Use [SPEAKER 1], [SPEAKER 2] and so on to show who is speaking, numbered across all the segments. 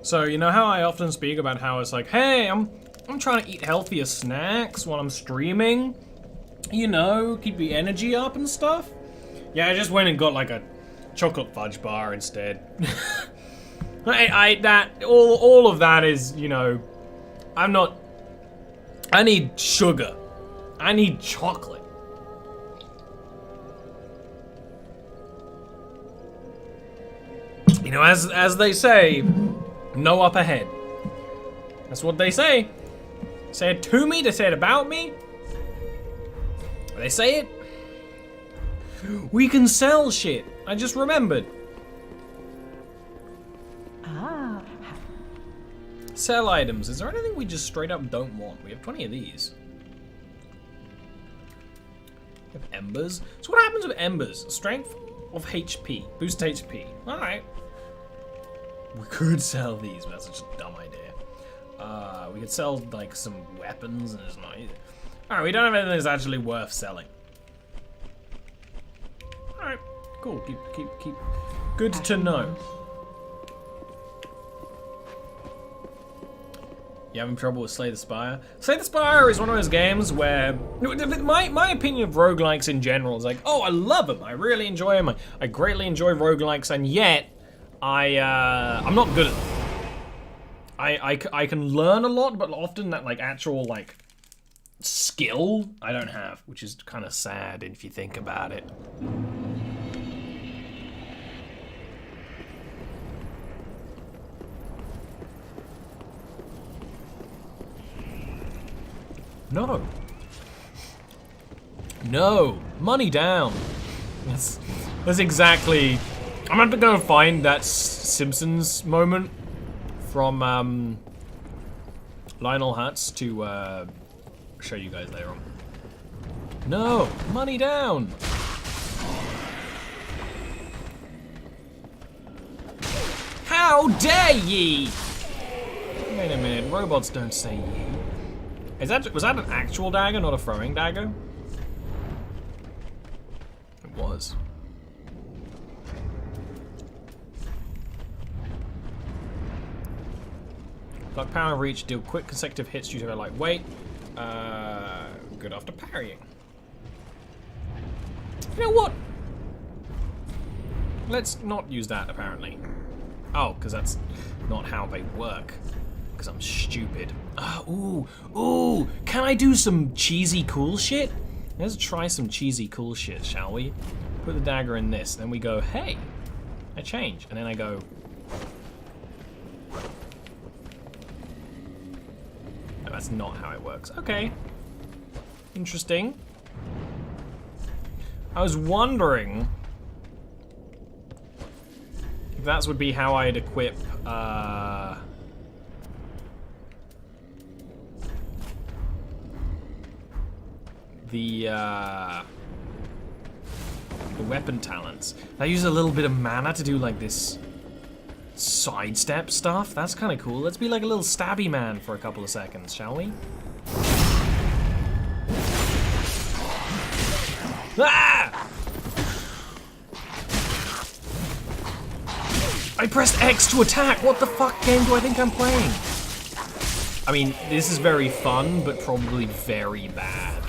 [SPEAKER 1] So, you know how I often speak about how it's like, hey, I'm trying to eat healthier snacks while I'm streaming? You know, keep the energy up and stuff? Yeah, I just went and got like a chocolate fudge bar instead. All of that is, you know, I need sugar. I need chocolate. You know, as they say, no up ahead. That's what they say. Say it to me, they say it about me. They say it. We can sell shit. I just remembered.
[SPEAKER 2] Ah.
[SPEAKER 1] Sell items. Is there anything we just straight up don't want? We have 20 of these. We have embers. So what happens with embers? Strength of HP. Boost HP. Alright. We could sell these, but that's such a dumb idea. We could sell like some weapons and it's not easy. Alright, we don't have anything that's actually worth selling. Alright, cool. Keep. Good to know. You having trouble with Slay the Spire? Slay the Spire is one of those games where my opinion of roguelikes in general is like, oh, I love them. I really enjoy them. I greatly enjoy roguelikes, and yet I'm not good at them. I can learn a lot, but often that like actual like skill I don't have, which is kind of sad if you think about it. No. No. Money down. That's exactly... I'm gonna have to go find that Simpsons moment from Lionel Hutz to show you guys later on. No. Money down. How dare ye! Wait a minute. Robots don't say ye. Was that an actual dagger, not a throwing dagger? It was. Like power and reach, deal quick consecutive hits due to their light weight. Good after parrying. You know what? Let's not use that apparently. Oh, because that's not how they work. Because I'm stupid. Ooh, can I do some cheesy cool shit? Let's try some cheesy cool shit, shall we? Put the dagger in this, then we go, hey, I change, and then I go. No, that's not how it works. Okay. Interesting. I was wondering if that would be how I'd equip, the weapon talents. I use a little bit of mana to do like this sidestep stuff. That's kind of cool. Let's be like a little stabby man for a couple of seconds, shall we? Ah! I pressed X to attack. What the fuck game do I think I'm playing? I mean, this is very fun, but probably very bad.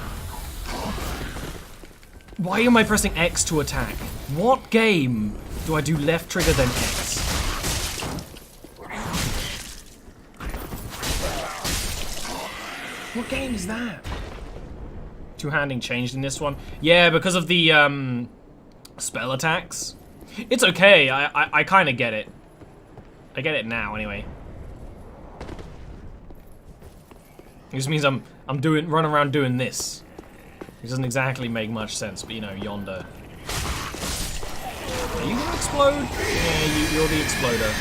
[SPEAKER 1] Why am I pressing X to attack? What game do I do left trigger then X? What game is that? Two-handing changed in this one? Yeah, because of the spell attacks. It's okay, I kind of get it. I get it now, anyway. It just means I'm running around doing this. It doesn't exactly make much sense, but you know, yonder. Are you gonna explode? Yeah, you're the exploder.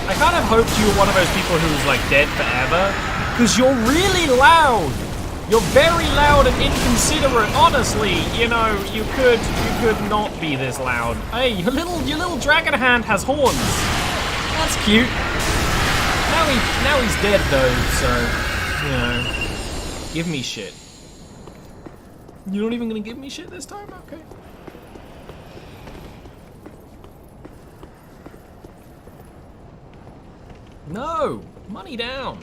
[SPEAKER 1] I kind of hoped you were one of those people who's like dead forever, because you're really loud. You're very loud and inconsiderate. Honestly, you know, you could not be this loud. Hey, your little dragon hand has horns. That's cute. Now he's dead though, so. You know, give me shit. You're not even gonna give me shit this time? Okay. No! Money down!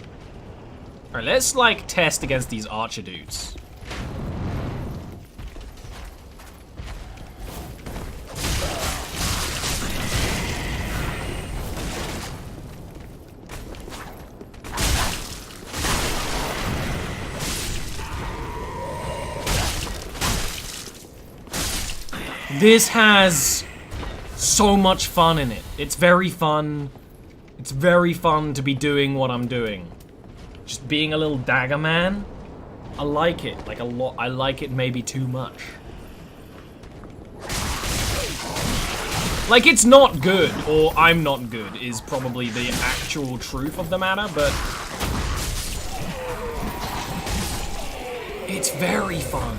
[SPEAKER 1] Alright, let's, like, test against these archer dudes. This has so much fun in it. It's very fun. It's very fun to be doing what I'm doing. Just being a little dagger man. I like it, like a lot. I like it maybe too much. Like, it's not good, or I'm not good, is probably the actual truth of the matter, but it's very fun.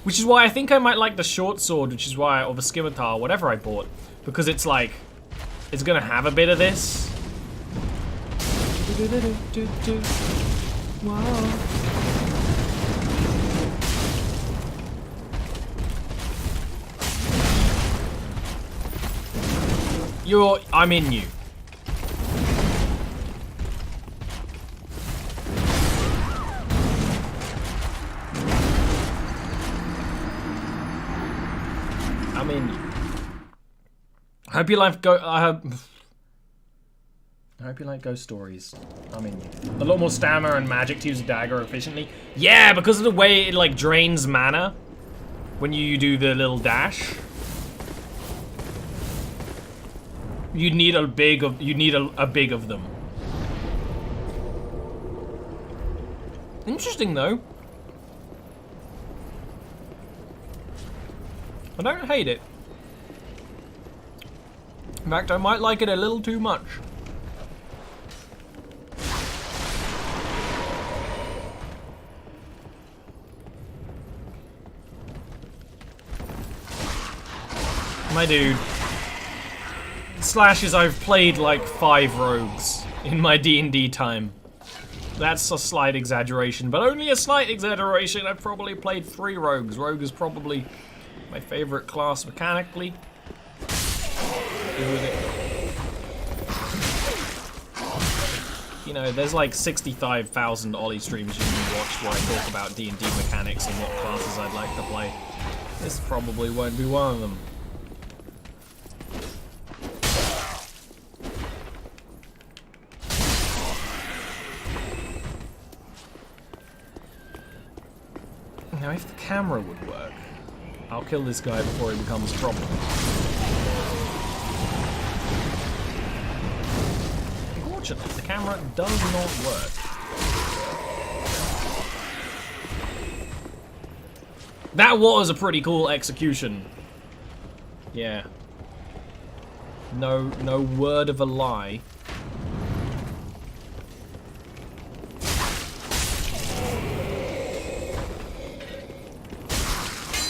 [SPEAKER 1] Which is why I think I might like the short sword, which is why, or the scimitar, whatever I bought, because it's like, it's gonna have a bit of this. I'm in you. I'm in you. I hope you like ghost stories. I'm in you. A lot more stamina and magic to use a dagger efficiently. Yeah, because of the way it like drains mana when you do the little dash. You need a big of them. Interesting though. I don't hate it. In fact, I might like it a little too much. My dude. Slash is I've played like 5 rogues in my D&D time. That's a slight exaggeration, but only a slight exaggeration. I've probably played 3 rogues. Rogue is probably my favorite class mechanically. You know, there's like 65,000 Ollie streams you can watch where I talk about D&D mechanics and what classes I'd like to play. This probably won't be one of them. Now, if the camera would work, I'll kill this guy before he becomes a problem. Unfortunately, the camera does not work. That was a pretty cool execution. Yeah. No word of a lie.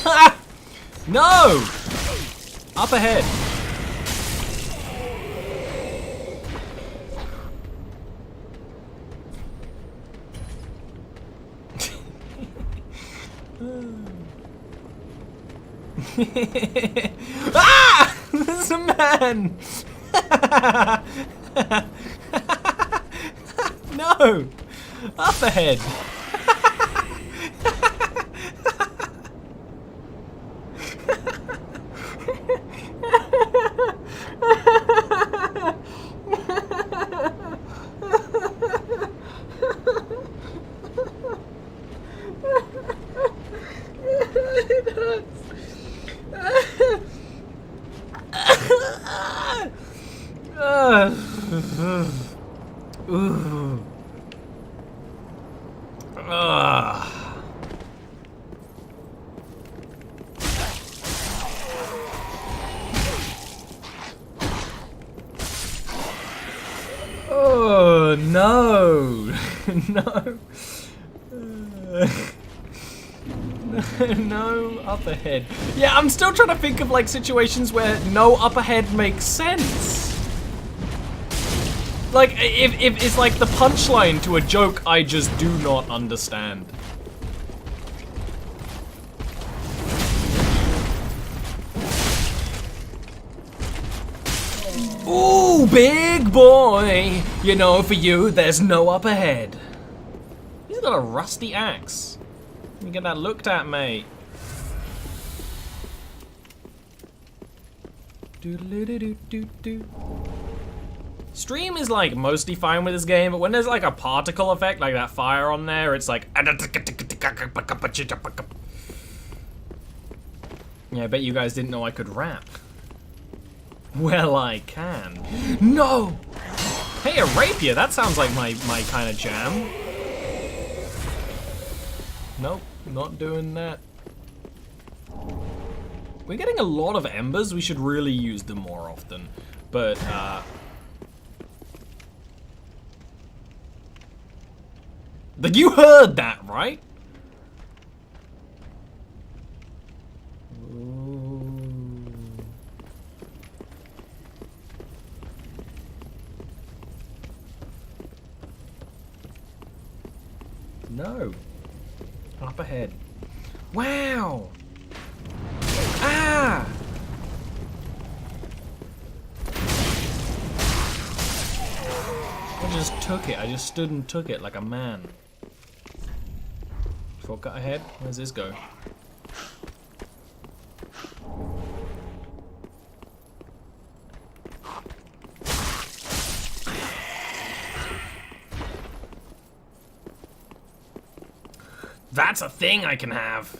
[SPEAKER 1] Ha! No! Up ahead. Ah! There's a man! No! Up ahead! Oh no! No! No up ahead. Yeah, I'm still trying to think of like situations where no up ahead makes sense. Like, if it's like the punchline to a joke I just do not understand. Ooh! Ooh, big boy! You know, for you, there's no up ahead. He's got a rusty axe. Let me get that looked at, mate. Doodle-doo-doo-doo-doo. Stream is like mostly fine with this game, but when there's like a particle effect, like that fire on there, it's like. Yeah, I bet you guys didn't know I could rap. Well, I can. No! Hey, a rapier, that sounds like my kind of jam. Nope, not doing that. We're getting a lot of embers, we should really use them more often. But, But you heard that, right? Ooh. No. Up ahead. Wow! Ah! I just took it. I just stood and took it like a man. Shortcut ahead. Where's this go? That's a thing I can have.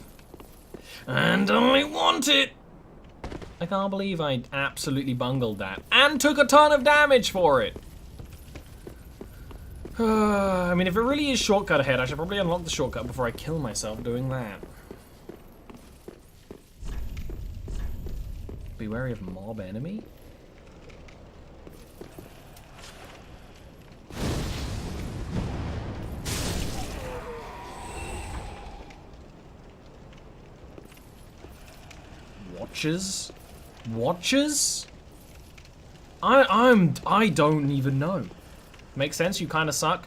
[SPEAKER 1] And I want it. I can't believe I absolutely bungled that. And took a ton of damage for it. I mean, if it really is shortcut ahead, I should probably unlock the shortcut before I kill myself doing that. Be wary of mob enemy? Watchers? Watchers? I don't even know. Makes sense, you kind of suck.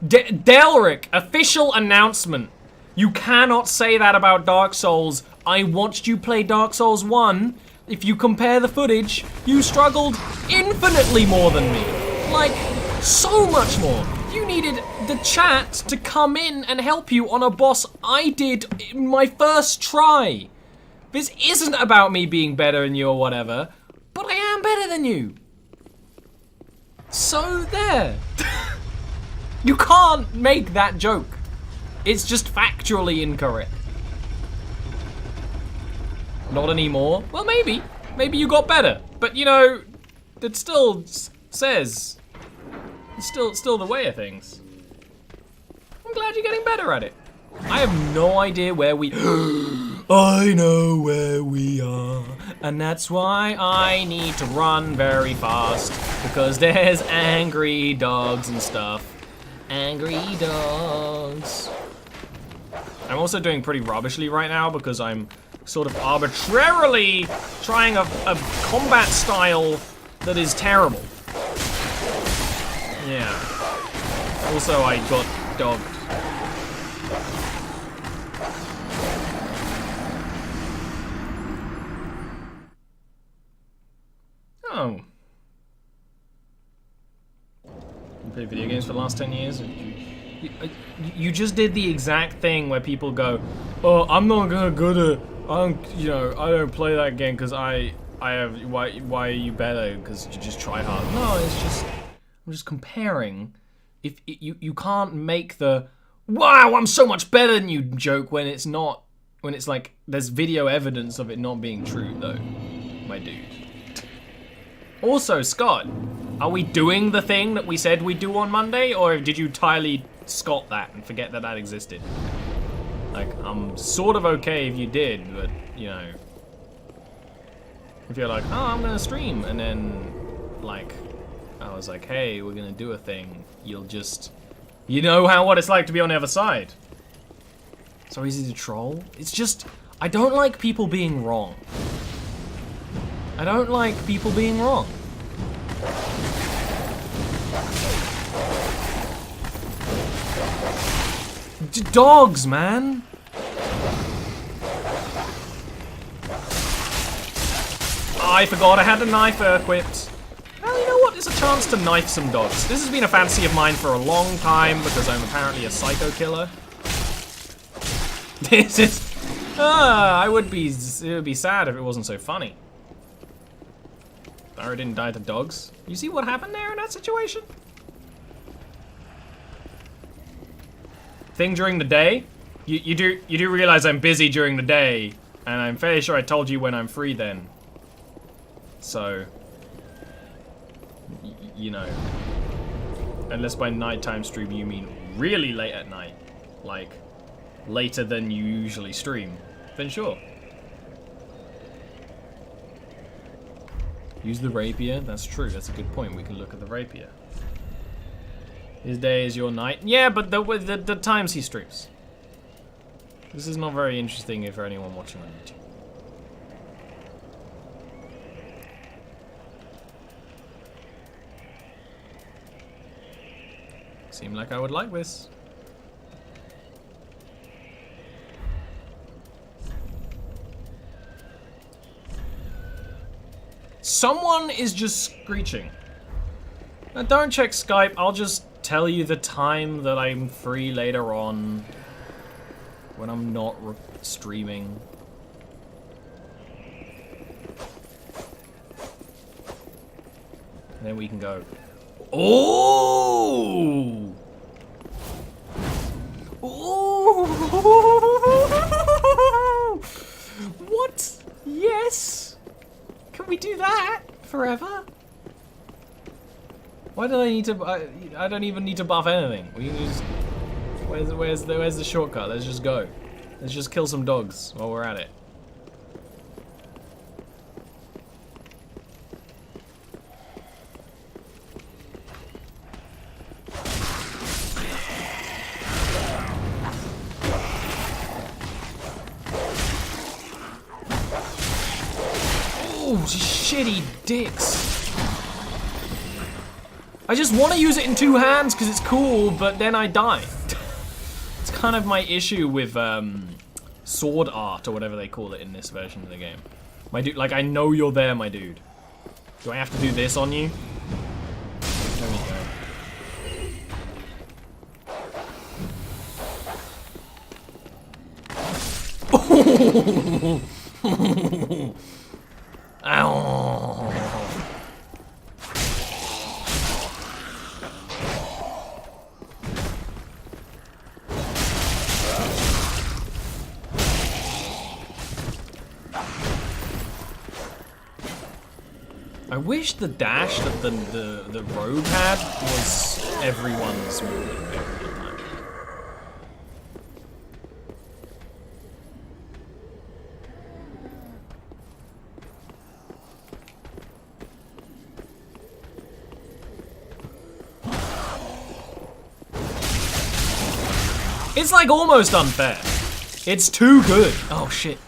[SPEAKER 1] Delric, official announcement. You cannot say that about Dark Souls. I watched you play Dark Souls 1. If you compare the footage, you struggled infinitely more than me. Like, so much more. You needed the chat to come in and help you on a boss I did in my first try. This isn't about me being better than you or whatever, but I am better than you. So there. You can't make that joke. It's just factually incorrect. Not anymore. Well, maybe. Maybe you got better. But you know, it still says it's still the way of things. I'm glad you're getting better at it. I have no idea where we I know where we are, and that's why I need to run very fast, because there's angry dogs and stuff. Angry dogs. I'm also doing pretty rubbishly right now because I'm sort of arbitrarily trying a combat style that is terrible. Yeah. Also, I got dogged. Oh. You played video games for the last 10 years? You just did the exact thing where people go, oh, I'm not gonna go to, I don't play that game because I have, why are you better? Because you just try hard. No, it's just, I'm just comparing. If you can't make the, wow, I'm so much better than you joke when it's not, when it's like, there's video evidence of it not being true though, my dude. Also, Scott, are we doing the thing that we said we'd do on Monday, or did you entirely Scott that and forget that that existed? Like, I'm sort of okay if you did, but, you know, if you're like, oh, I'm gonna stream, and then, like, I was like, hey, we're gonna do a thing, you'll just, you know what it's like to be on the other side. So easy to troll. It's just, I don't like people being wrong. I don't like people being wrong. Dogs, man. Oh, I forgot I had a knife equipped. Well, you know what? wants a chance to knife some dogs. This has been a fantasy of mine for a long time because I'm apparently a psycho killer. This is... it would be sad if it wasn't so funny. Barrow didn't die to dogs. You see what happened there in that situation? Thing during the day? You do realize I'm busy during the day, and I'm fairly sure I told you when I'm free then. So, you know, unless by nighttime stream you mean really late at night, like later than you usually stream, then sure. Use the rapier. That's true. That's a good point. We can look at the rapier. His day is your night. Yeah, but the times he streams. This is not very interesting for anyone watching on YouTube. Seemed like I would like this. Someone is just screeching. Now don't check Skype, I'll just tell you the time that I'm free later on when I'm not streaming. And then we can go. Oh! Oh! What? Yes! Can we do that forever? Why do I need to? I don't even need to buff anything. We can just. Where's the shortcut? Let's just go. Let's just kill some dogs while we're at it. Oh, shitty dicks. I just want to use it in two hands because it's cool, but then I die. It's kind of my issue with sword art or whatever they call it in this version of the game. My dude, like I know you're there, my dude. Do I have to do this on you? There we go. Ow. I wish the dash that the rogue had was everyone's movement every time. It's like almost unfair. It's too good. Oh shit.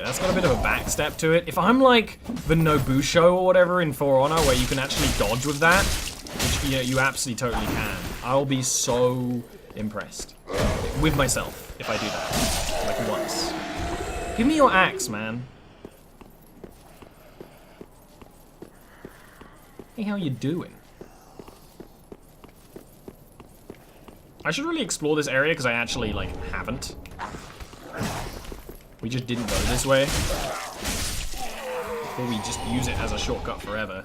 [SPEAKER 1] That's got a bit of a backstep to it. If I'm like the Nobusho or whatever in For Honor where you can actually dodge with that, which you absolutely totally can, I'll be so impressed with myself if I do that, like once. Give me your axe, man. Hey, how you doing? I should really explore this area because I actually like haven't. We just didn't go this way. Or we just use it as a shortcut forever.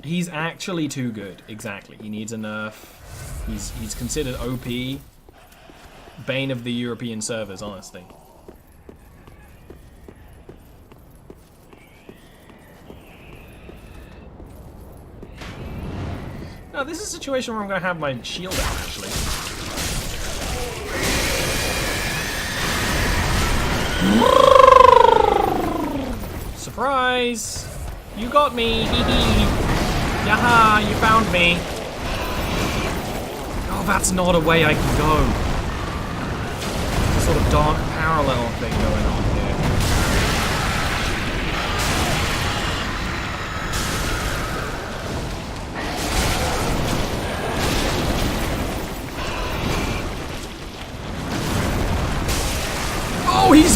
[SPEAKER 1] He's actually too good. Exactly. He needs a nerf. He's considered OP. Bane of the European servers, honestly. No, this is a situation where I'm going to have my shield out, actually. Surprise! You got me! Hee hee! Yaha! You found me! Oh, that's not a way I can go. There's a sort of dark parallel thing going on here.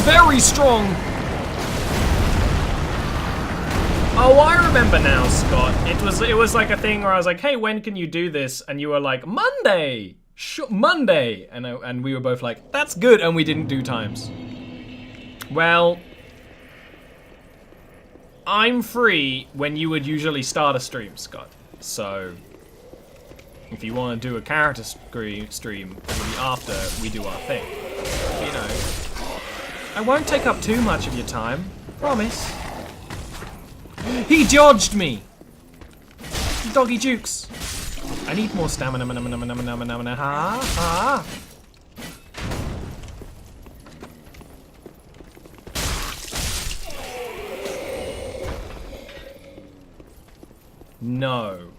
[SPEAKER 1] very strong. Oh, I remember now, Scott. It was like a thing where I was like, hey, when can you do this? And you were like, Monday. Sure, Monday. And we were both like, that's good. And we didn't do times. Well, I'm free when you would usually start a stream, Scott. So, if you want to do a character stream, it'll be after we do our thing. You know, I won't take up too much of your time. Promise. He dodged me! Doggy jukes. I need more stamina. Ha ha. No.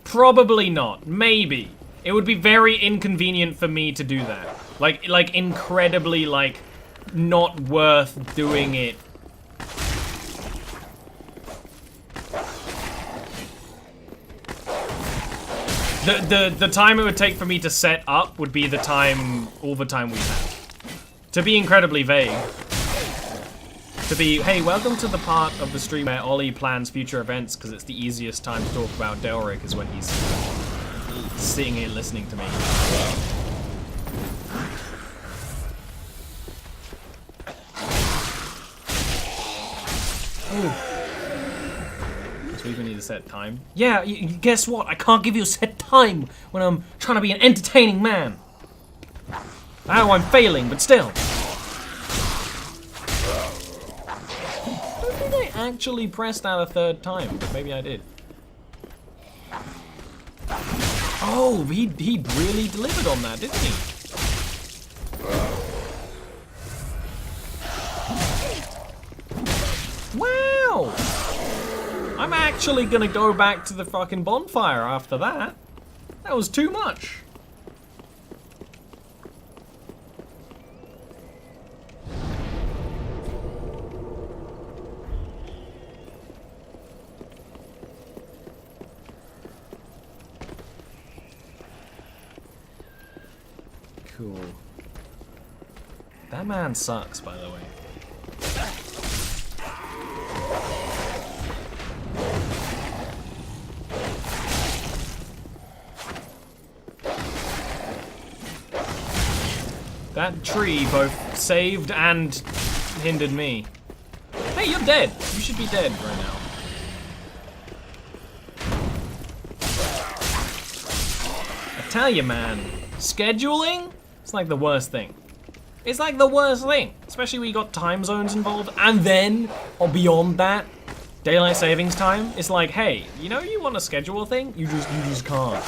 [SPEAKER 1] Probably not. Maybe. It would be very inconvenient for me to do that. Like incredibly, like, not worth doing it. The time it would take for me to set up would be the time, all the time we have. To be incredibly vague. To be, hey, welcome to the part of the stream where Ollie plans future events because it's the easiest time to talk about Delric is when he's sitting here listening to me. Ooh. So we need a set time. Yeah, guess what? I can't give you a set time when I'm trying to be an entertaining man. I know I'm failing, but still. I don't think I actually pressed that a third time, but maybe I did. Oh, he really delivered on that, didn't he? Wow! I'm actually gonna go back to the fucking bonfire after that. That was too much. Cool. That man sucks, by the way. That tree both saved and hindered me. Hey, you're dead. You should be dead right now. I tell you, man, scheduling, it's like the worst thing. It's like the worst thing, especially when you got time zones involved, and then, or beyond that, daylight savings time. It's like, hey, you know you want to schedule a thing? You just can't.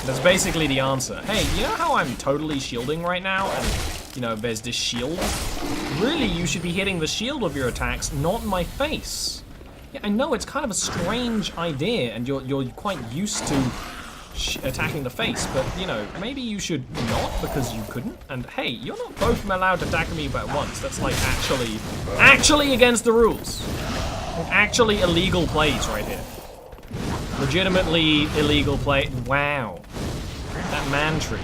[SPEAKER 1] That's basically the answer. Hey, you know how I'm totally shielding right now, and you know there's this shield? Really, you should be hitting the shield of your attacks, not my face. Yeah, I know it's kind of a strange idea, and you're quite used to attacking the face, but you know, maybe you should not because you couldn't. And hey, you're not both allowed to attack me at once. That's like actually against the rules. Actually illegal plays right here. Legitimately illegal play. Wow. That man tree.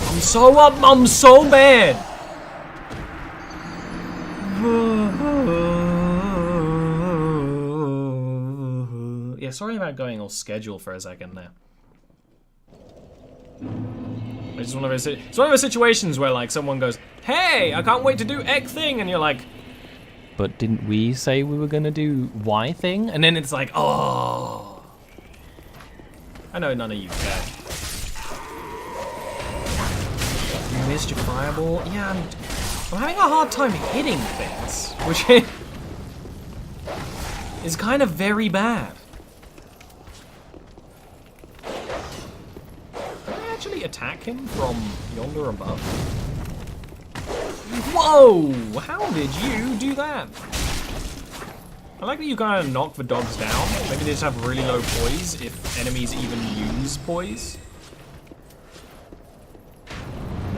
[SPEAKER 1] I'm so bad. Yeah, sorry about going all schedule for a second there. It's one of those situations where like someone goes, "Hey, I can't wait to do X thing," and you're like, "But didn't we say we were gonna do Y thing?" And then it's like, "Oh, I know none of you care." You missed your fireball. Yeah, I'm having a hard time hitting things, which is kind of very bad. Attack him from yonder above. Whoa! How did you do that? I like that you kind of knock the dogs down. Maybe they just have really low poise if enemies even use poise.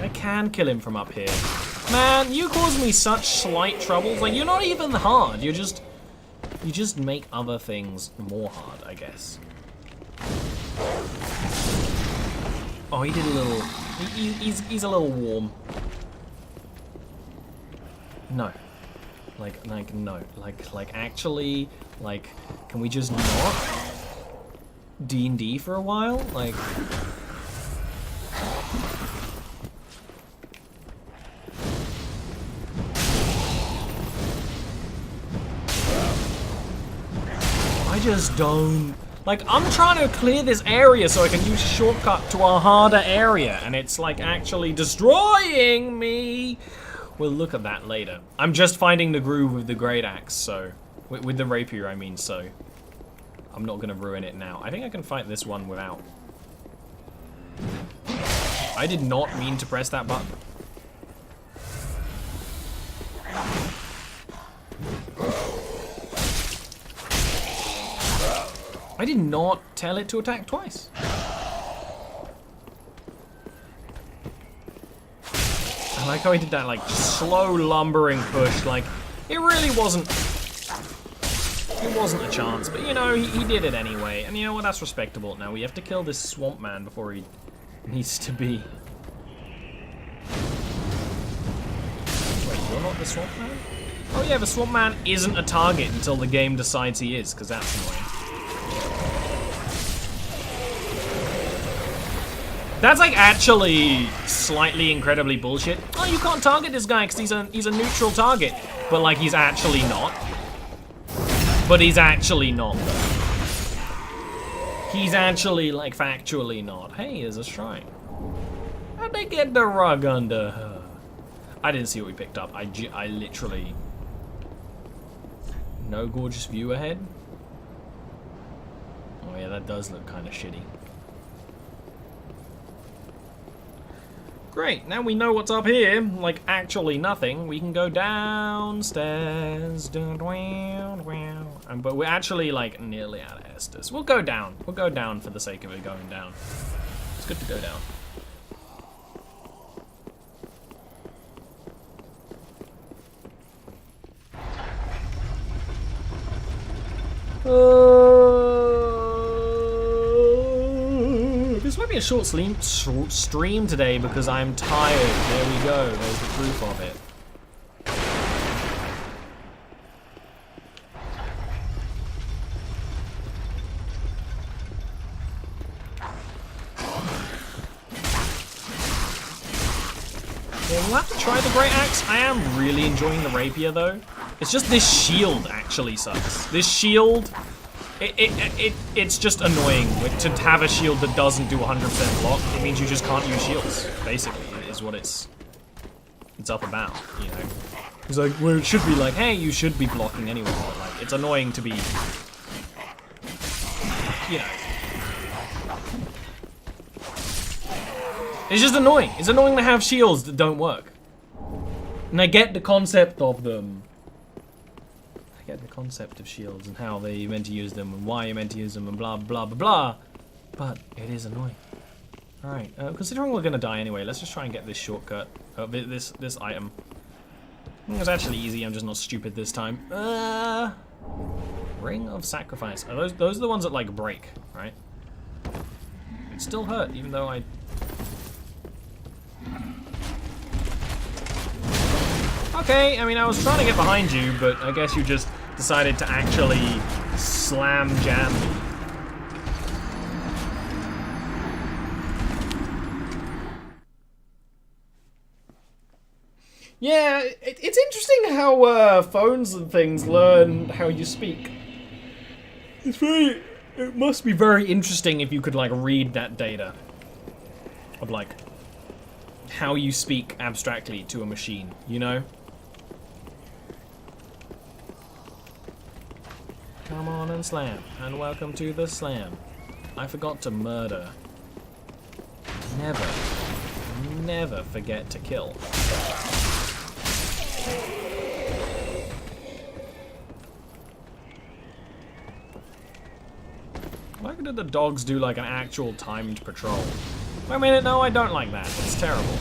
[SPEAKER 1] I can kill him from up here. Man, you cause me such slight troubles. Like, you're not even hard. You're just You just make other things more hard, I guess. Oh, he did a little... He's a little warm. No. Like, no. Like, actually, like, can we just not D&D for a while? Like... I just don't... Like, I'm trying to clear this area so I can use a shortcut to a harder area, and it's, like, actually destroying me! We'll look at that later. I'm just finding the groove with the great axe, so... With the rapier, I mean, so... I'm not gonna ruin it now. I think I can fight this one without... I did not mean to press that button. I did not tell it to attack twice. I like how he did that, like, slow lumbering push. Like, it really wasn't... It wasn't a chance, but, you know, he did it anyway. And you know what? That's respectable. Now, we have to kill this swamp man before he needs to be... Wait, you're not the swamp man? Oh yeah, the swamp man isn't a target until the game decides he is, because that's annoying. That's like actually slightly incredibly bullshit. Oh, you can't target this guy because he's a neutral target. But like he's actually not. But he's actually not though. He's actually like factually not. Hey, there's a shrine. How'd they get the rug under her? I didn't see what we picked up. I literally... No gorgeous view ahead? Oh yeah, that does look kind of shitty. Great, now we know what's up here. Like, actually nothing. We can go downstairs. But we're actually, like, nearly out of Estus. We'll go down. We'll go down for the sake of it going down. It's good to go down. This might be a short stream today because I'm tired. There we go. There's the proof of it. Yeah, we'll have to try the Great Axe. I am really enjoying the Rapier though. It's just this shield actually sucks. This shield, it's just annoying to have a shield that doesn't do 100% block. It means you just can't use shields, basically, is what it's up about, you know. It's like, well, it should be like, hey, you should be blocking anyway, but like, it's annoying to be, you know. It's just annoying. It's annoying to have shields that don't work. And I get the concept of them. I get the concept of shields and how they're meant to use them and why you're meant to use them and blah, blah, blah, blah. But it is annoying. Alright, considering we're gonna die anyway, let's just try and get this shortcut. This item. It was actually easy, I'm just not stupid this time. Ring of Sacrifice. Are those are the ones that, like, break, right? It still hurt, even though I... Okay, I mean, I was trying to get behind you, but I guess you just decided to actually slam jam me. Yeah, it's interesting how phones and things learn how you speak. It must be very interesting if you could, like, read that data of, like, how you speak abstractly to a machine, you know? Come on and slam, and welcome to the slam. I forgot to murder. Never forget to kill. Why did the dogs do like an actual timed patrol? Wait a minute, no, I don't like that. It's terrible.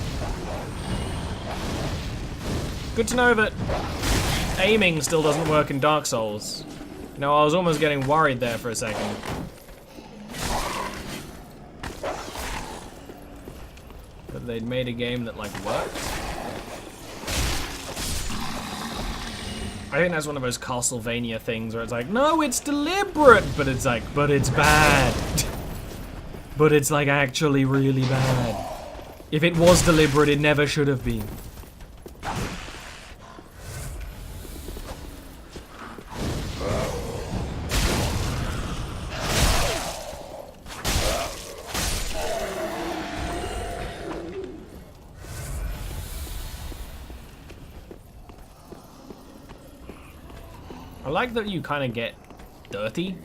[SPEAKER 1] Good to know that aiming still doesn't work in Dark Souls. You know, I was almost getting worried there for a second. That they'd made a game that, like, worked. I think that's one of those Castlevania things where it's like, no, it's deliberate, but it's like, but it's bad. But it's like actually really bad. If it was deliberate, it never should have been. I like that you kind of get dirty,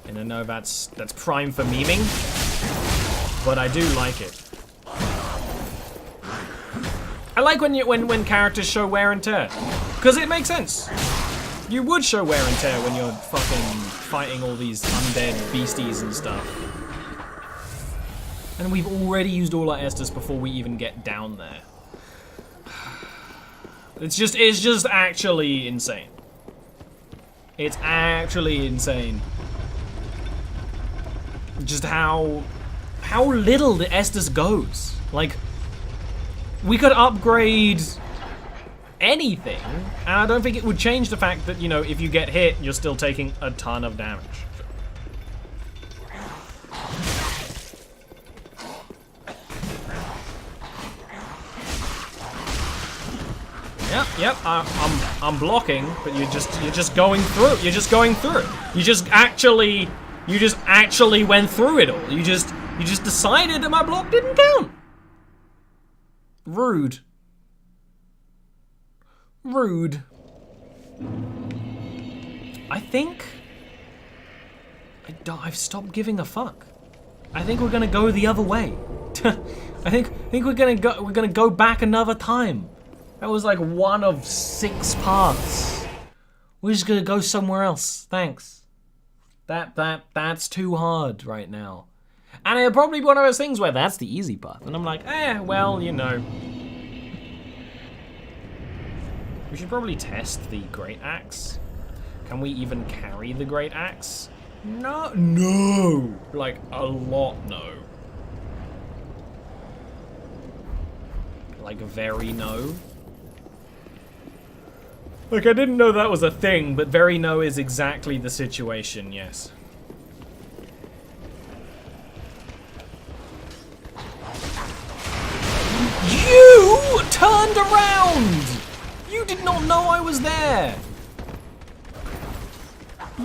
[SPEAKER 1] and I know that's prime for memeing, but I do like it. I like when characters show wear and tear, because it makes sense. You would show wear and tear when you're fucking fighting all these undead beasties and stuff. And we've already used all our Estus before we even get down there. It's just actually insane. It's actually insane. Just how little the Estus goes. Like, we could upgrade anything, and I don't think it would change the fact that, you know, if you get hit, you're still taking a ton of damage. Yep. I'm blocking, but you're just going through. You're just going through it. You just actually went through it all. You just decided that my block didn't count. Rude. Rude. I think I've stopped giving a fuck. I think we're gonna go the other way. I think we're gonna go back another time. That was like one of 6 paths. We're just gonna go somewhere else. Thanks. That's too hard right now. And it'll probably be one of those things where that's the easy path. And I'm like, well, you know. We should probably test the Great Axe. Can we even carry the Great Axe? No. Like, a lot no. Like, very no. Like, I didn't know that was a thing, but very no is exactly the situation, yes. You turned around! You did not know I was there!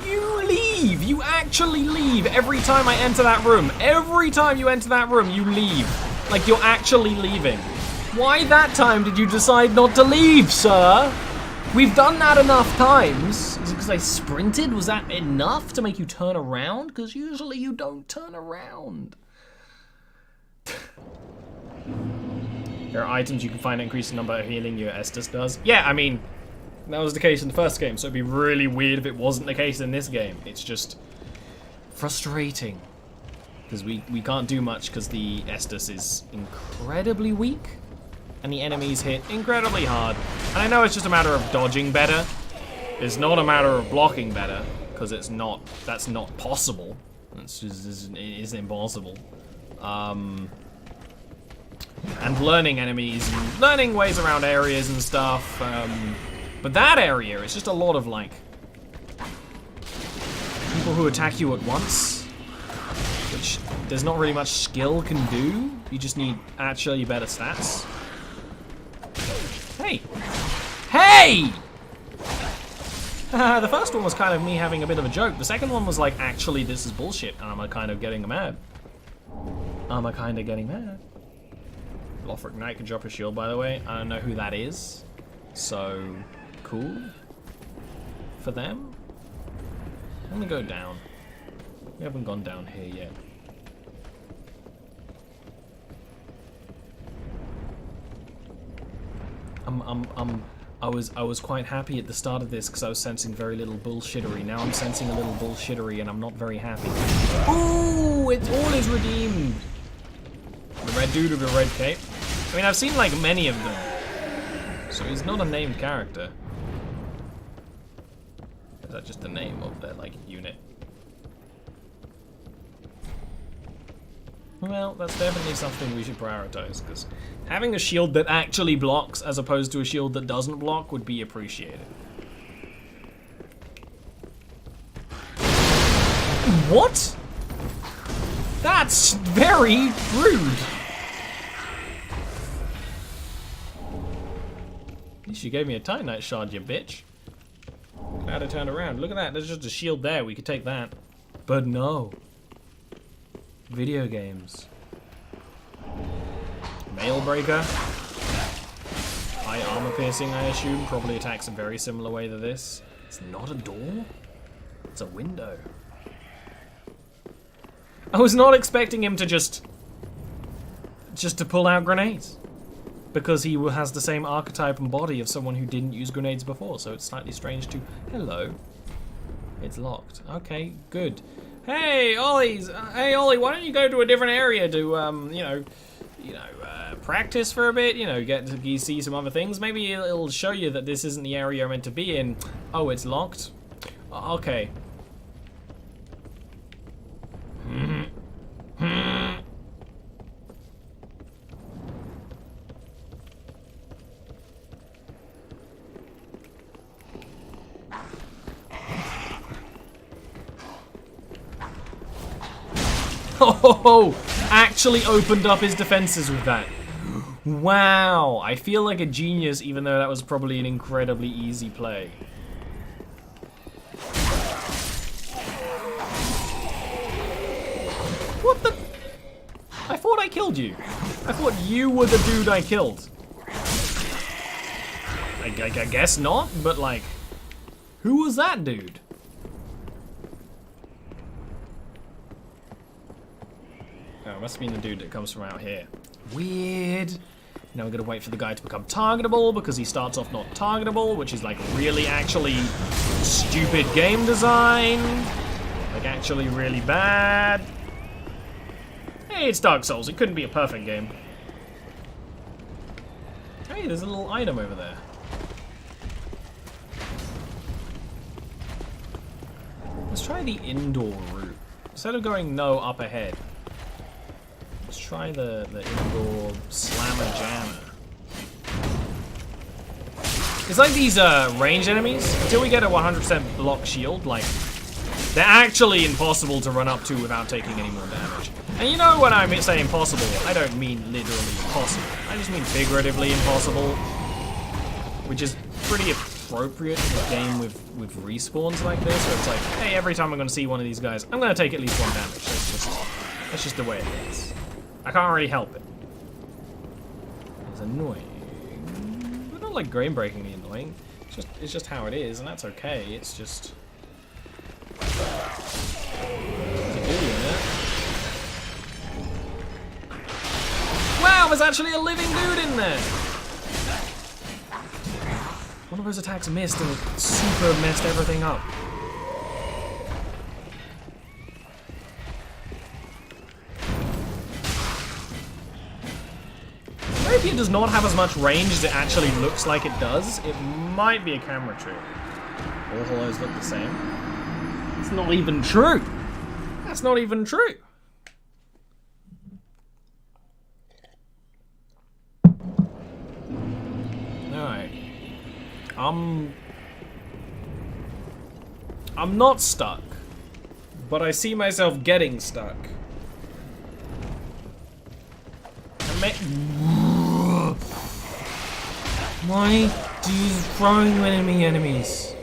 [SPEAKER 1] You leave! You actually leave every time I enter that room. Every time you enter that room, you leave. Like, you're actually leaving. Why that time did you decide not to leave, sir? We've done that enough times. Is it because I sprinted? Was that enough to make you turn around? Because usually you don't turn around. There are items you can find that increase the number of healing your Estus does. Yeah, I mean, that was the case in the first game, so it'd be really weird if it wasn't the case in this game. It's just frustrating. Because we can't do much because the Estus is incredibly weak. And the enemies hit incredibly hard. And I know it's just a matter of dodging better. It's not a matter of blocking better, because that's not possible. It's just, it is impossible. And learning enemies, and learning ways around areas and stuff. But that area is just a lot of, like, people who attack you at once, which there's not really much skill can do. You just need actually better stats. Hey! Hey! The first one was kind of me having a bit of a joke. The second one was like, actually, this is bullshit, and I'm kind of getting mad. Lothric Knight can drop a shield, by the way. I don't know who that is. So, cool. For them. I'm gonna go down. We haven't gone down here yet. I was quite happy at the start of this because I was sensing very little bullshittery. Now I'm sensing a little bullshittery and I'm not very happy. Ooh, it all is redeemed. The red dude with the red cape. I mean, I've seen like many of them. So he's not a named character. Is that just the name of their, like, unit? Well, that's definitely something we should prioritize, because having a shield that actually blocks as opposed to a shield that doesn't block would be appreciated. What? That's very rude. At least you gave me a Titanite shard, you bitch. Glad I turned around. Look at that, there's just a shield there, we could take that. But no. Video games. Mail breaker. High armor piercing, I assume. Probably attacks a very similar way to this. It's not a door. It's a window. I was not expecting him to just to pull out grenades. Because he has the same archetype and body of someone who didn't use grenades before. So it's slightly strange to... Hello. It's locked. Okay, good. Hey, hey, Ollie, why don't you go to a different area to, practice for a bit, get to see some other things. Maybe it'll show you that this isn't the area you're meant to be in. Oh, it's locked? Okay. Oh, actually opened up his defenses with that. Wow, I feel like a genius even though that was probably an incredibly easy play. What the? I thought I killed you. I thought you were the dude I killed. I guess not, but like, who was that dude? Oh, it must have been the dude that comes from out here. Weird. Now we're gonna wait for the guy to become targetable because he starts off not targetable, which is like really actually stupid game design. Like actually really bad. Hey, it's Dark Souls. It couldn't be a perfect game. Hey, there's a little item over there. Let's try the indoor route. Instead of going no up ahead. Let's try the indoor slammer jammer. It's like these ranged enemies, until we get a 100% block shield, like, they're actually impossible to run up to without taking any more damage. And you know when I say impossible, I don't mean literally impossible. I just mean figuratively impossible, which is pretty appropriate in a game with respawns like this, where it's like, hey, every time I'm gonna see one of these guys, I'm gonna take at least one damage. That's just the way it is. I can't really help it. It's annoying. But not like game-breakingly annoying. It's just how it is, and that's okay. It's just... Wow, there's actually a living dude in there! One of those attacks missed and it super messed everything up. Maybe it does not have as much range as it actually looks like it does. It might be a camera trick. All hollows look the same. It's not even true. That's not even true. Alright. I'm not stuck. But I see myself getting stuck. Why do you throwing enemies?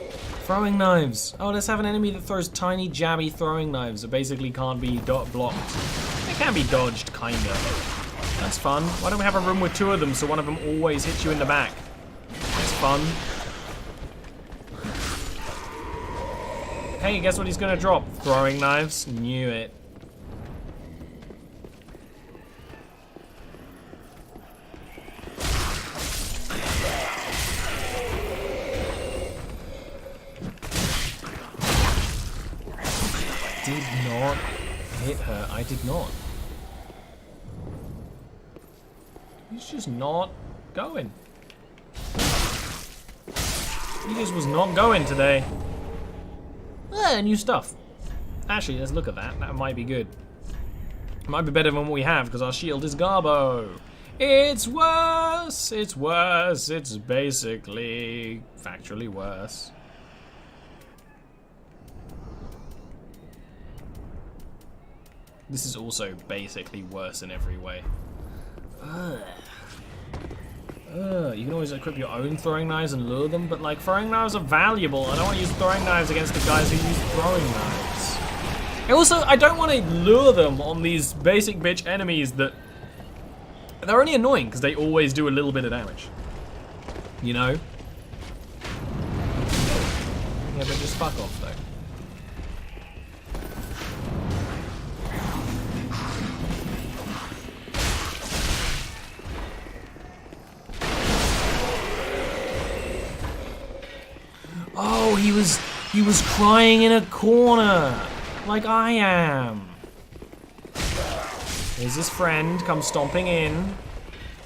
[SPEAKER 1] Throwing knives. Oh, let's have an enemy that throws tiny jabby throwing knives that basically can't be blocked. They can be dodged, kinda. That's fun. Why don't we have a room with two of them so one of them always hits you in the back? That's fun. Hey, guess what he's gonna drop? Throwing knives? Knew it. Did not hit her. I did not. He's just not going. He just was not going today. New stuff. Actually, let's look at that. That might be good. It might be better than what we have, because our shield is Garbo. It's worse. It's worse. It's basically factually worse. This is also basically worse in every way. You can always equip your own throwing knives and lure them, but like throwing knives are valuable. I don't want to use throwing knives against the guys who use throwing knives. And also, I don't want to lure them on these basic bitch enemies that they're only annoying because they always do a little bit of damage. You know? Yeah, but just fuck off though. Oh, he was crying in a corner, like I am. Here's his friend, come stomping in.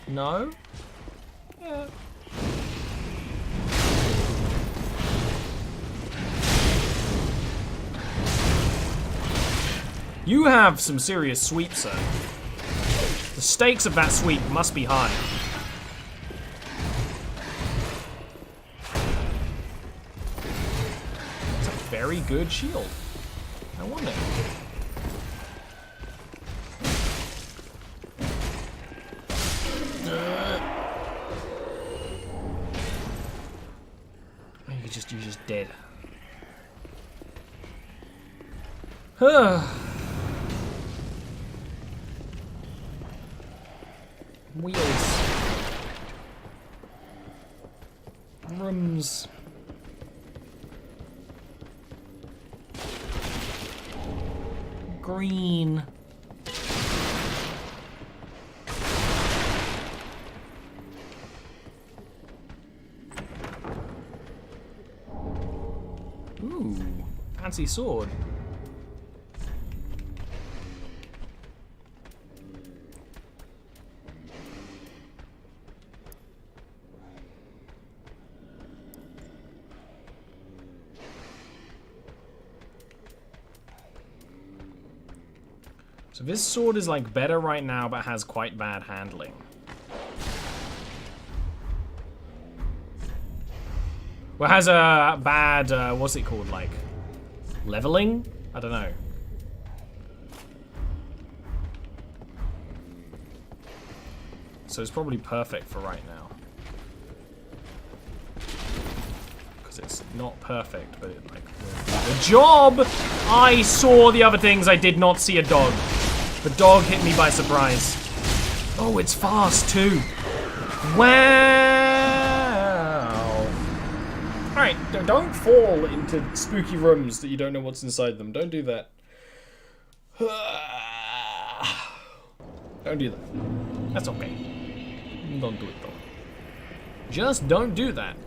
[SPEAKER 1] No? Yeah. You have some serious sweep, sir. The stakes of that sweep must be high. Very good shield. I want it. You're just dead. Wheels. Rooms. Green. Ooh, fancy sword. So this sword is like better right now, but has quite bad handling. Well, it has a bad, what's it called, like, leveling? I don't know. So it's probably perfect for right now. Because it's not perfect, but it, like, will do the job! I saw the other things, I did not see a dog. The dog hit me by surprise. Oh, it's fast too. Wow. Alright, don't fall into spooky rooms that you don't know what's inside them. Don't do that. Don't do that. That's okay. Don't do it though. Just don't do that.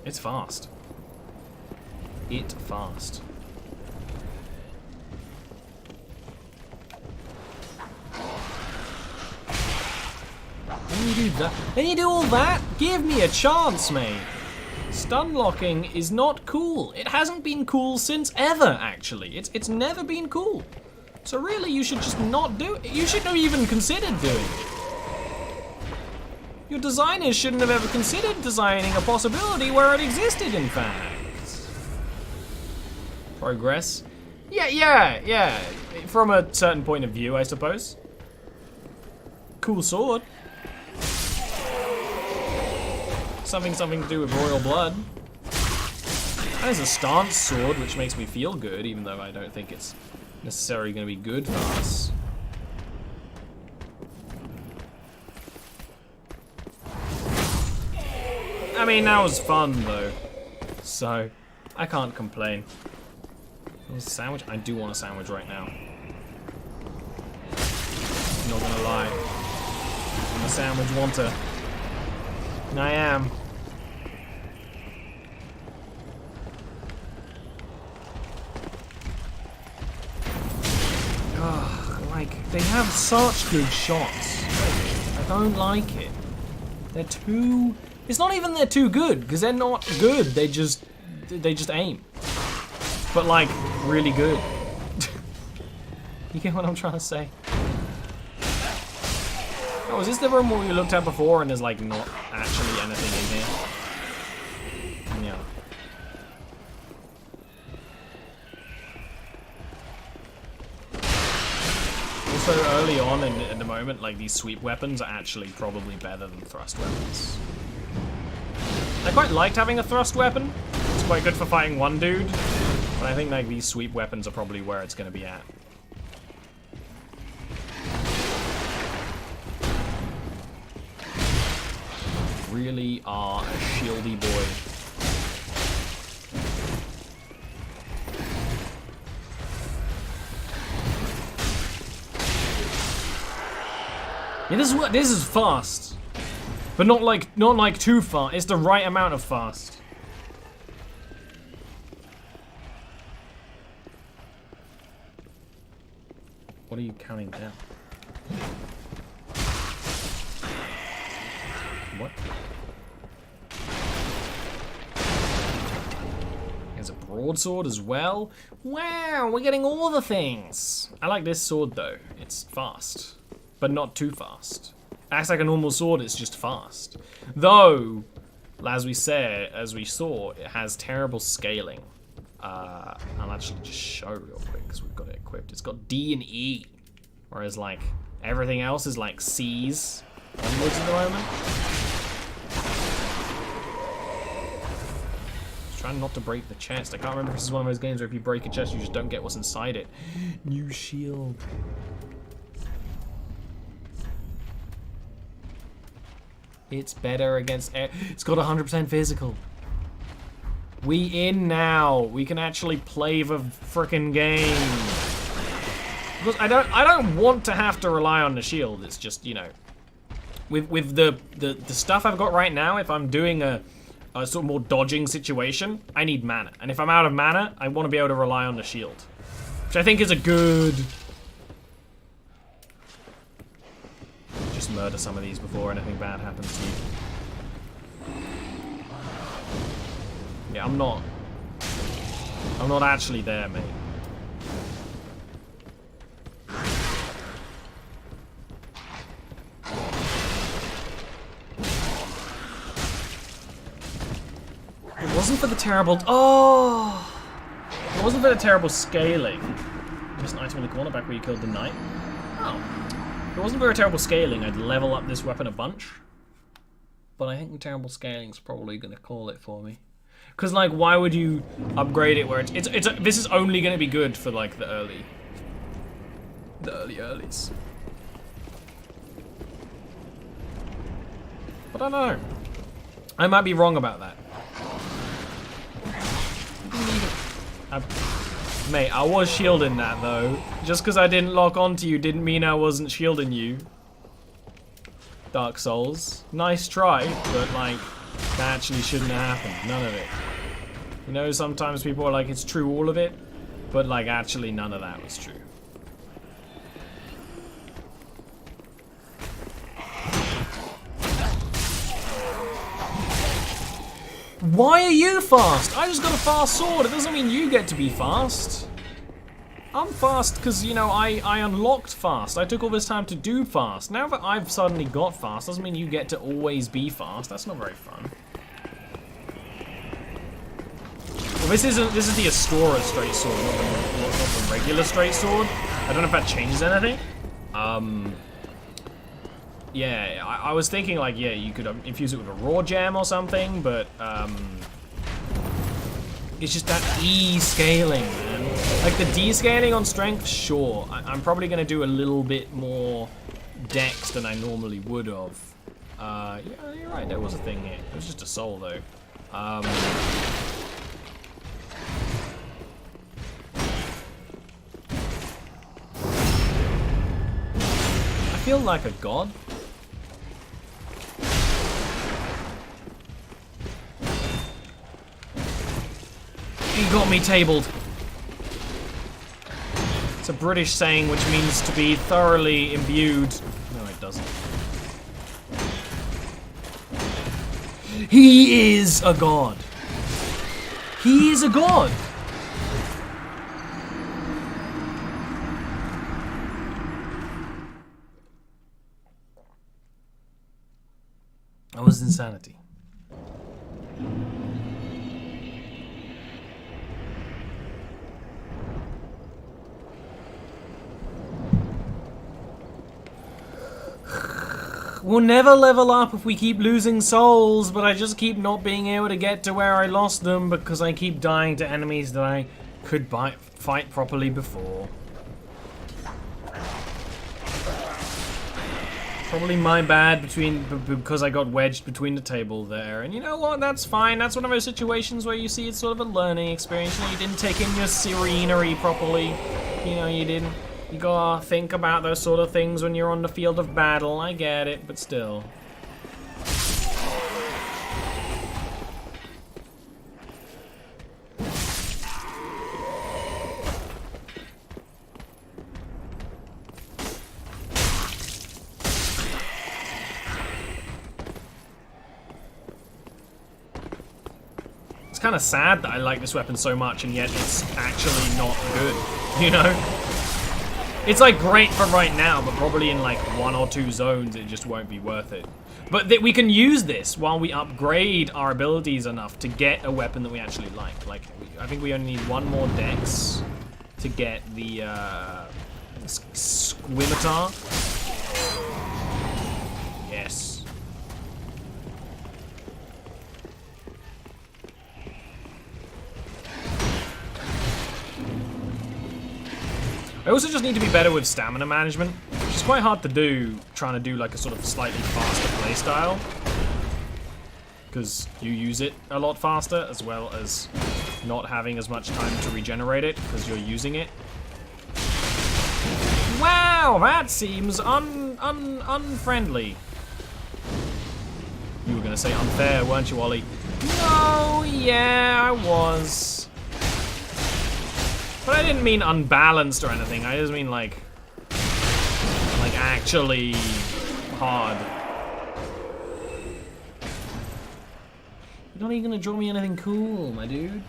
[SPEAKER 1] It's fast. It's fast. Then you do that. Then you do all that? Give me a chance, mate. Stun locking is not cool. It hasn't been cool since ever, actually. It's never been cool. So really, you should just not do it. You shouldn't have even considered doing it. Your designers shouldn't have ever considered designing a possibility where it existed, in fact. Progress. Yeah. From a certain point of view, I suppose. Cool sword. Something to do with royal blood. That is a stance sword, which makes me feel good, even though I don't think it's necessarily going to be good for us. I mean, that was fun, though. So, I can't complain. Want a sandwich? I do want a sandwich right now. Not gonna lie. I'm a sandwich wanter. And I am. Ugh, like, they have such good shots. I don't like it. They're too It's not even they're too good, because they're not good. They just aim. But like, really good. You get what I'm trying to say? Oh, is this the room where we looked at before and there's like not actually anything in here? Yeah. Also, early on in the moment, like these sweep weapons are actually probably better than thrust weapons. I quite liked having a thrust weapon. It's quite good for fighting one dude, but I think like these sweep weapons are probably where it's going to be at. Really are a shieldy boy. Yeah, this is fast, but not like too fast. It's the right amount of fast. What are you counting down? What? There's a broadsword as well. Wow, we're getting all the things. I like this sword though. It's fast, but not too fast. Acts like a normal sword, it's just fast. Though, as we saw, it has terrible scaling. I'll actually just show real quick because we've got it equipped. It's got D and E, whereas like everything else is like C's onwards at the moment. Just trying not to break the chest. I can't remember if this is one of those games where if you break a chest, you just don't get what's inside it. New shield. It's better against air. It's got 100% physical. We in now. We can actually play the frickin' game. Because I don't want to have to rely on the shield. It's just, you know, with the stuff I've got right now, if I'm doing a sort of more dodging situation, I need mana. And if I'm out of mana, I want to be able to rely on the shield. Which I think is a good... Just murder some of these before anything bad happens to you. Yeah, I'm not actually there, mate. It wasn't for the terrible... Oh! It wasn't for the terrible scaling. Just an item in the corner back where you killed the knight. Oh. If it wasn't for a terrible scaling, I'd level up this weapon a bunch. But I think the terrible scaling's probably going to call it for me. Because, like, why would you upgrade it where this is only going to be good for, like, the earlies. But I don't know. I might be wrong about that. Mate, I was shielding that, though. Just because I didn't lock onto you didn't mean I wasn't shielding you. Dark Souls. Nice try, but, like, that actually shouldn't have happened. None of it. You know, sometimes people are like, it's true all of it, but like actually none of that was true. Why are you fast? I just got a fast sword. It doesn't mean you get to be fast. I'm fast because, you know, I unlocked fast. I took all this time to do fast. Now that I've suddenly got fast, doesn't mean you get to always be fast. That's not very fun. Well, this is the Astora straight sword, not the regular straight sword. I don't know if that changes anything. Yeah, I was thinking like, yeah, you could infuse it with a raw gem or something, but it's just that E scaling, man. Like the D scaling on strength, sure. I'm probably gonna do a little bit more dex than I normally would have. Yeah, you're right. There was a thing here. It was just a soul though. I feel like a god. You got me tabled. It's a British saying which means to be thoroughly imbued. No, it doesn't. He is a god. He is a god. That was insanity. We'll never level up if we keep losing souls, but I just keep not being able to get to where I lost them because I keep dying to enemies that I could fight properly before. Probably my bad because I got wedged between the table there. And you know what? That's fine. That's one of those situations where you see it's sort of a learning experience. You know, you didn't take in your scenery properly. You know, you didn't. You gotta think about those sort of things when you're on the field of battle. I get it, but still. It's kind of sad that I like this weapon so much and yet it's actually not good, you know? It's like great for right now, but probably in like 1 or 2 zones it just won't be worth it. But we can use this while we upgrade our abilities enough to get a weapon that we actually like. Like, I think we only need 1 more dex to get the Scimitar. Yes. I also just need to be better with stamina management, which is quite hard to do, trying to do like a sort of slightly faster playstyle. Because you use it a lot faster, as well as not having as much time to regenerate it, because you're using it. Wow, that seems unfriendly. You were gonna say unfair, weren't you, Ollie? No, yeah, I was. But I didn't mean unbalanced or anything. I just mean like actually hard. You're not even gonna draw me anything cool, my dude.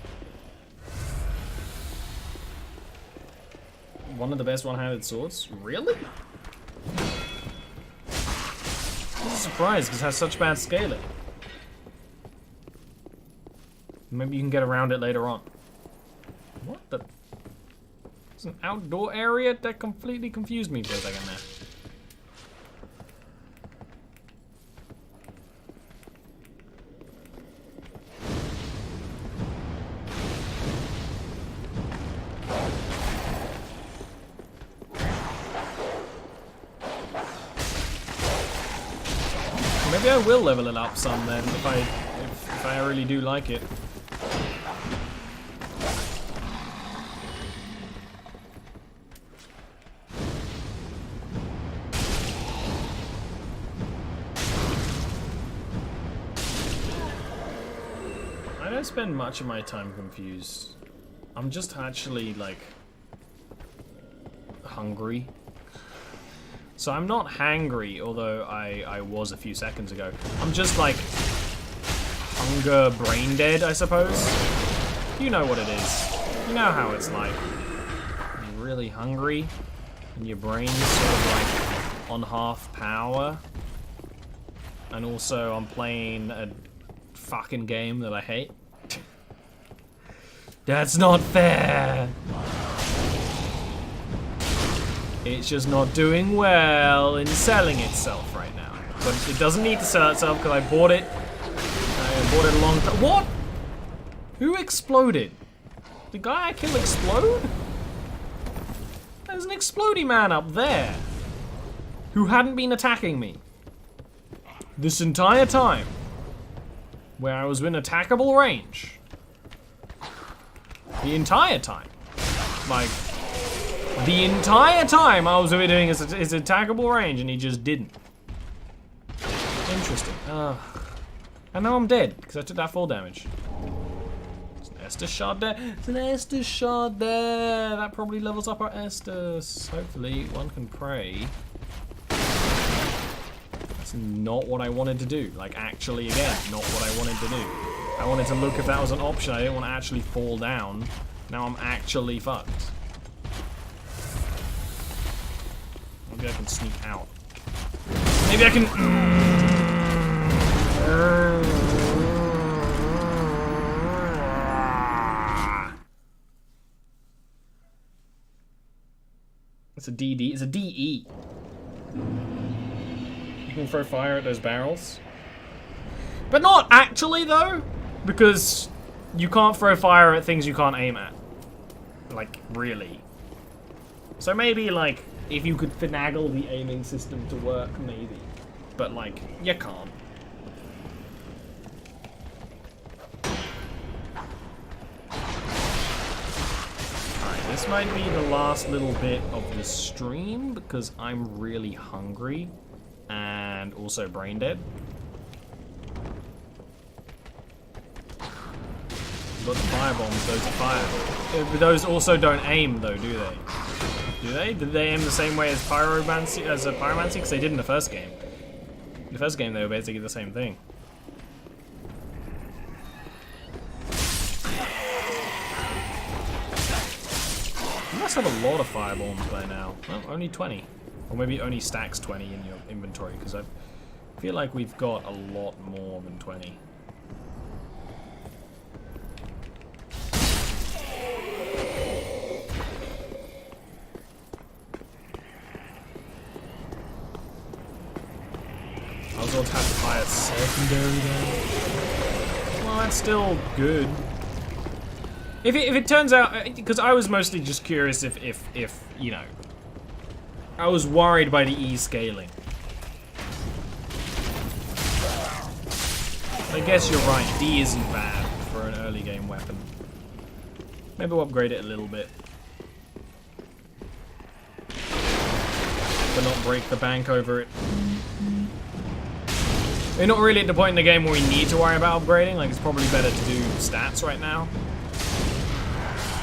[SPEAKER 1] One of the best one-handed swords? Really? I'm surprised because it has such bad scaling. Maybe you can get around it later on. What the? It's an outdoor area? That completely confused me for a second there. Maybe I will level it up some then if I really do like it. I don't spend much of my time confused. I'm just actually like hungry. So I'm not hangry, although I was a few seconds ago. I'm just like hunger brain dead, I suppose. You know what it is. You know how it's like. You're really hungry and your brain's sort of like on half power. And also I'm playing a fucking game that I hate. That's not fair. It's just not doing well in selling itself right now. But it doesn't need to sell itself because I bought it. I bought it a long time. What? Who exploded? The guy I killed explode? There's an explodey man up there who hadn't been attacking me this entire time, where I was in attackable range. The entire time. Like, the entire time I was doing his attackable range and he just didn't. Interesting. And now I'm dead because I took that full damage. There's an Estus shard there. There's an Estus shard there. That probably levels up our Estus. Hopefully one can pray. It's not what I wanted to do. Like, actually, again, not what I wanted to do. I wanted to look if that was an option. I didn't want to actually fall down. Now I'm actually fucked. Maybe I can sneak out. Maybe I can... It's a DD. It's a DE. You can throw fire at those barrels. But not actually, though. Because you can't throw fire at things you can't aim at. Like, really. So maybe, like, if you could finagle the aiming system to work, maybe. But, like, you can't. Alright, this might be the last little bit of the stream because I'm really hungry and also brain dead. Got the fire bombs, those are fire. But those also don't aim though, do they? Do they? Did they aim the same way as pyromancy, Because they did in the first game. In the first game they were basically the same thing. You must have a lot of fire bombs by now. Well, only 20. Or maybe it only stacks 20 in your inventory, because I feel like we've got a lot more than 20. I was going to have to fire secondary then. Well, that's still good. If it turns out, because I was mostly just curious if you know, I was worried by the E scaling. I guess you're right, D isn't bad for an early game weapon. Maybe we'll upgrade it a little bit. But not break the bank over it. We're not really at the point in the game where we need to worry about upgrading, like it's probably better to do stats right now.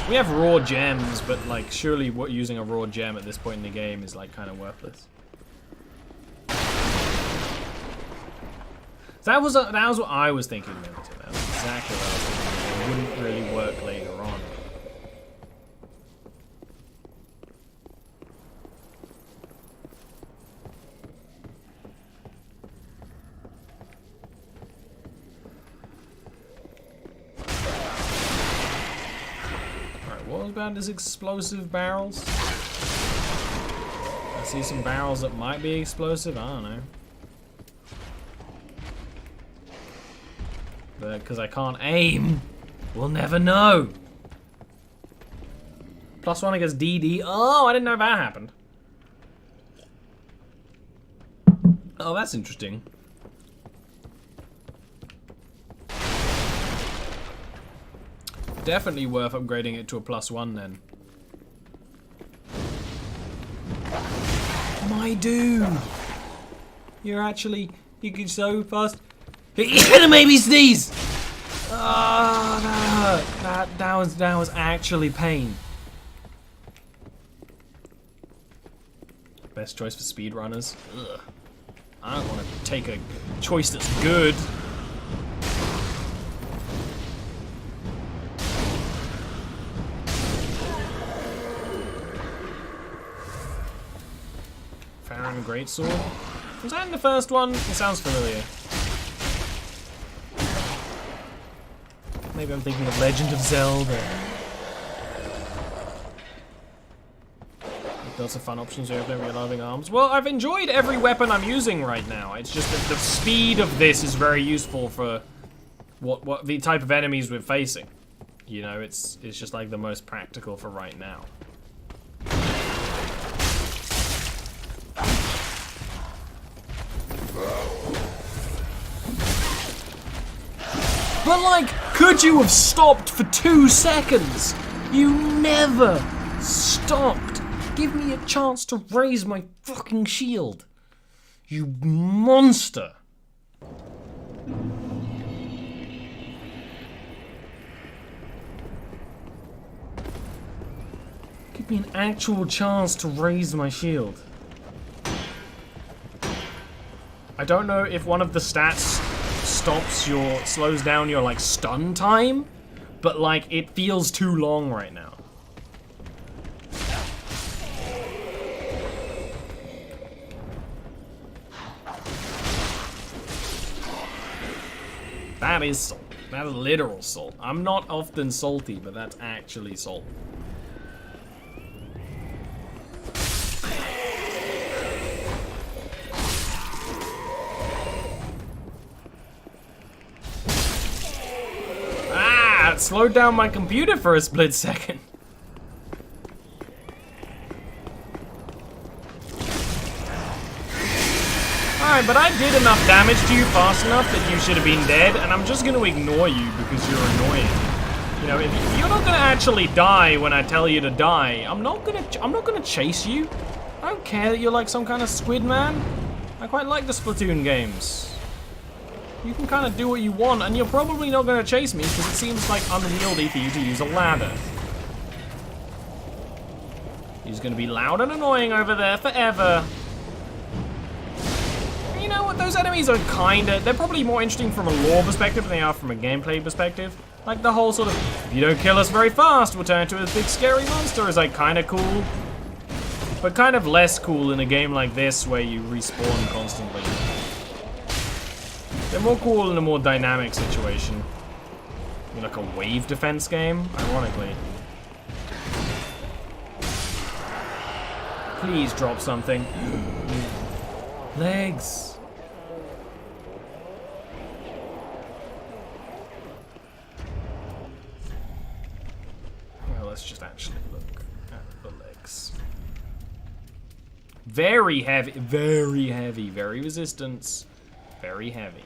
[SPEAKER 1] We have raw gems, but like surely what using a raw gem at this point in the game is like kind of worthless. So that was what I was thinking, Limited. That was exactly what I was thinking. It wouldn't really work later on. What about these explosive barrels? I see some barrels that might be explosive, I don't know. But because I can't aim, we'll never know. +1 against DD. Oh, I didn't know that happened. Oh, that's interesting. Definitely worth upgrading it to a +1 then. My dude! You can so fast. You're gonna make me sneeze! Oh, that hurt. That was actually pain. Best choice for speedrunners. Ugh. I don't want to take a choice that's good. Farron Greatsword. Was that in the first one? It sounds familiar. Maybe I'm thinking of Legend of Zelda. Lots of fun options here, very loving arms. Well, I've enjoyed every weapon I'm using right now. It's just that the speed of this is very useful for what the type of enemies we're facing. You know, it's just like the most practical for right now. But like, could you have stopped for 2 seconds? You never stopped. Give me a chance to raise my fucking shield. You monster. Give me an actual chance to raise my shield. I don't know if one of the stats slows down your, like, stun time, but, like, it feels too long right now. That is salt. That is literal salt. I'm not often salty, but that's actually salt. Ah, it slowed down my computer for a split second. Alright, but I did enough damage to you fast enough that you should have been dead, and I'm just gonna ignore you because you're annoying. You know, if you're not gonna actually die when I tell you to die, I'm not gonna chase you. I don't care that you're like some kind of squid man. I quite like the Splatoon games. You can kind of do what you want, and you're probably not gonna chase me because it seems like unwieldy for you to use a ladder. He's gonna be loud and annoying over there forever. You know what, those enemies are they're probably more interesting from a lore perspective than they are from a gameplay perspective. Like the whole sort of, if you don't kill us very fast, we'll turn into a big scary monster is like kind of cool. But kind of less cool in a game like this where you respawn constantly. They're more cool in a more dynamic situation. Like a wave defense game, ironically. Please drop something. Legs. Well, let's just actually look at the legs. Very heavy, very resistance, very heavy.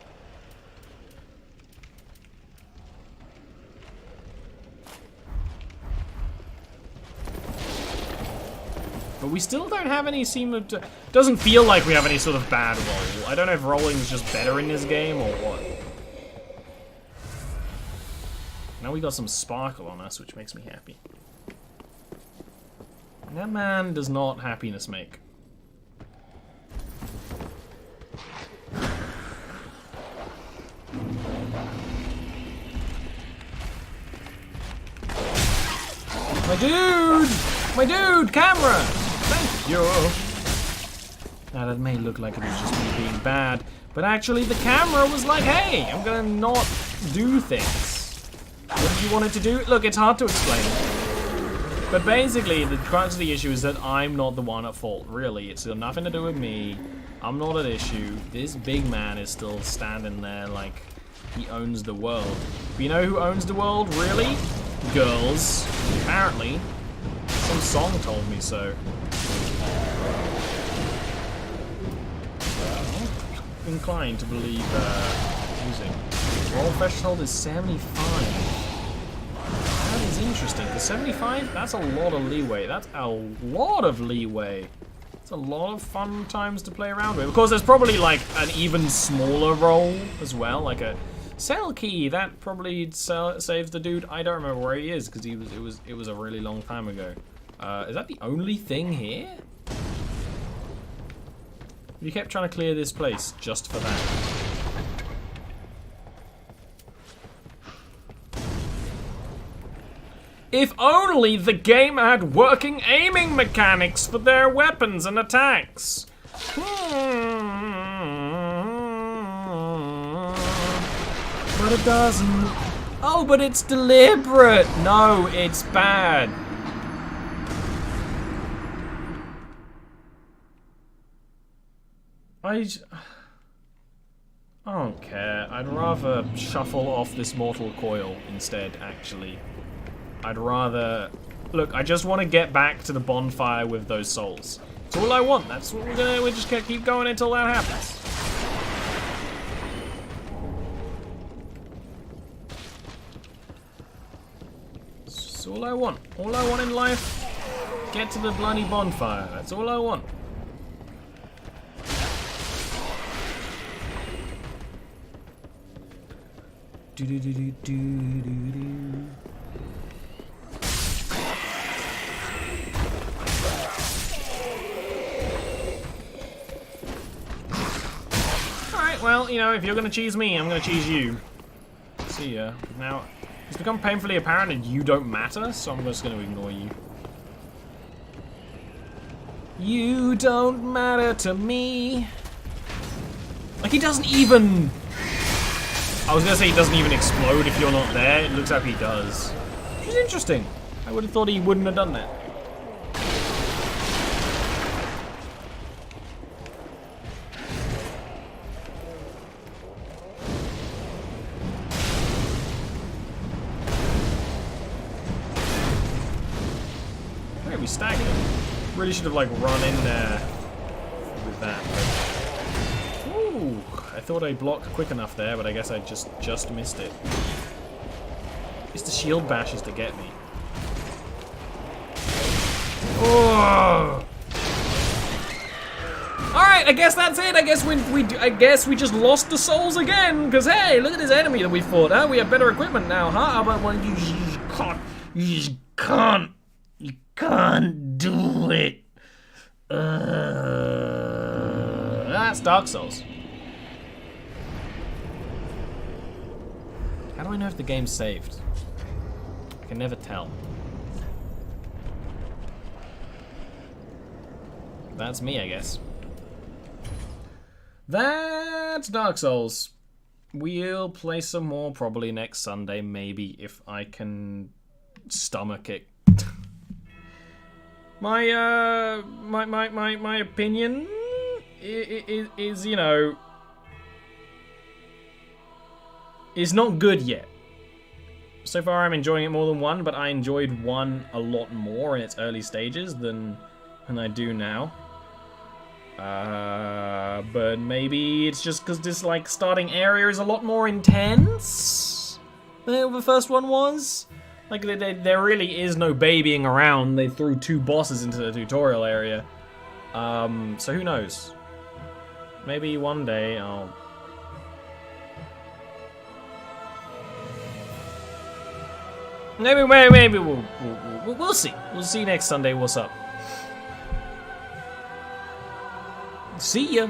[SPEAKER 1] But we still don't have any doesn't feel like we have any sort of bad roll. I don't know if rolling is just better in this game or what. Now we got some sparkle on us, which makes me happy. And that man does not happiness make. My dude, camera! Thank you! Now that may look like it was just me being bad, but actually the camera was like, hey, I'm gonna not do things. What did you want it to do? Look, it's hard to explain. But basically, the crux of the issue is that I'm not the one at fault, really. It's got nothing to do with me. I'm not at issue. This big man is still standing there like he owns the world. But you know who owns the world, really? Girls. Apparently. Some song told me so. I'm inclined to believe music. Roll threshold is 75. That is interesting, because 75, that's a lot of leeway. That's a lot of leeway. It's a lot of fun times to play around with. Of course, there's probably like an even smaller roll as well, like a cell key. That probably saves the dude. I don't remember where he is because it was a really long time ago. Is that the only thing here? You kept trying to clear this place just for that. If only the game had working aiming mechanics for their weapons and attacks. But it doesn't. Oh, but it's deliberate. No, it's bad. I don't care. I'd rather shuffle off this mortal coil instead, actually. I'd rather... Look, I just want to get back to the bonfire with those souls. That's all I want. That's what we're just gonna keep going until that happens. That's all I want. All I want in life, get to the bloody bonfire. That's all I want. Do do do do do do do. Alright, well, you know, if you're gonna cheese me, I'm gonna cheese you. See ya. Now, it's become painfully apparent that you don't matter, so I'm just gonna ignore you. You don't matter to me. Like, he doesn't even... I was gonna say he doesn't even explode if you're not there. It looks like he does. Which is interesting. I would have thought he wouldn't have done that. Okay, we staggered him. Really should have, like, run in there with that. But... Ooh, I thought I blocked quick enough there, but I guess I just missed it. It's the shield bashes to get me. Oh! All right, I guess that's it. I guess we just lost the souls again. Because hey, look at this enemy that we fought. Huh? We have better equipment now, huh? How about when you just can't do it. That's Dark Souls. How do I know if the game's saved? I can never tell. That's me, I guess. That's Dark Souls. We'll play some more probably next Sunday, maybe, if I can stomach it. My opinion is, you know, is not good yet. So far I'm enjoying it more than 1, but I enjoyed 1 a lot more in its early stages than I do now. But maybe it's just because this, like, starting area is a lot more intense than the first one was. Like, there really is no babying around. They threw 2 bosses into the tutorial area. So who knows? Maybe one day I'll... Maybe we'll see. We'll see next Sunday what's up. See ya.